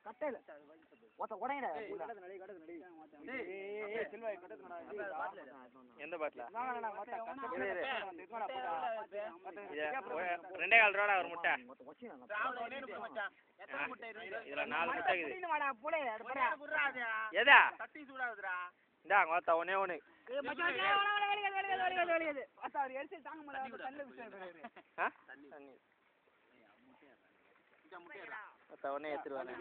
கட்டையில உடையடா எந்த பாட்டில 2.25 ரூபா ஒரு முட்டை இதுல 4 முட்டை எதா இந்தா கோத்தா ஒன்னே ஒன்று ஒன்னே எடுத்துருவாங்க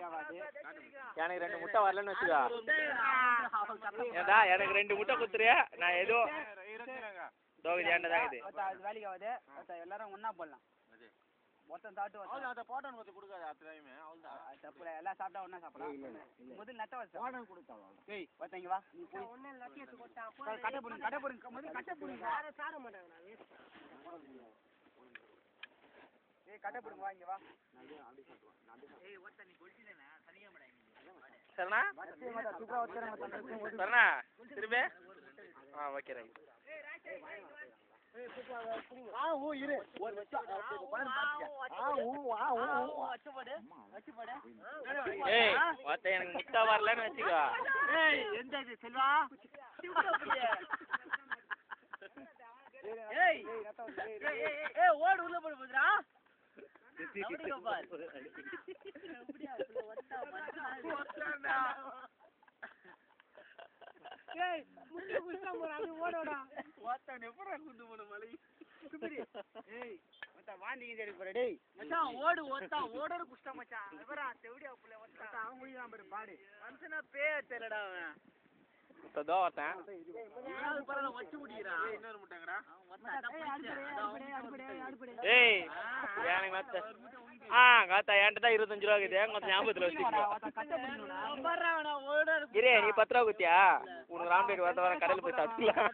எனக்கு 2 முட்டை வரலன்னு வச்சுக்கா ஏதா எனக்கு 2 முட்டை குத்துறியா நான் ஏதோ தோகுதி ஏண்டதான் இது வேலைக்கு ஆகுது எல்லாரும் ஒன்னா போடலாம் மொத்தம் சாப்பிட்டு போட்டோன்னு கொடுத்து கொடுக்காது அத்தனையுமே தப்புல எல்லாம் சாப்பிட்டா ஒன்னா சாப்பிடலாம் முதல்ல நட்ட வச்சு போட்டோன்னு கொடுத்தாங்க ஏய் ஒருத்தங்க வா நீ போய் ஒண்ணே லக்கியத்து கொட்டா கட்ட போடுங்க முதல்ல கட்ட போடுங்க யார சாட மாட்டாங்கடா ஏய் கட்ட போடுங்க வா இங்க வா ஏய் ஒருத்த நீ கொல்லினேனா தனியா மடா சரணா சரணா திரும்பி ஓகே ரைட் இரு ஒரு ஏய் ஒருத்த எனக்கு முட்டை வரலன்னு வச்சுக்கோ ஏய் எந்த இது செல்வா ஏய் ஏய் ஓடு உள்ள போடு போதுடா ஏய் முட்டை குஸ்டா போறா அது ஓடடா ஓட்டானே போறா குண்டு போன மலை குபிரி ஏய் மச்சா வாண்டிங்க தேடி போற டேய் மச்சான் ஓடு ஓட்டா ஓடற குஸ்டா மச்சான் எவரா தெவடியா புள்ள ஓட்டா அவன் முடியாம பாரு பாடு மனுஷனா பேய தெரியடா அவன் தோ வரேன் யாராவது பரல வச்சு முடியறா இன்னொரு முட்டங்கடா ஏய் எனக்கு மத்த காத்தா என்கிட்ட தான் 25 ரூபா இருக்குது கொஞ்சம் ஞாபகத்தில் வச்சுக்கோ இரு நீ 10 ரூபா குத்தியா உனக்கு ராம்டேட் வர கடையில் போய் சாப்பிடலாம்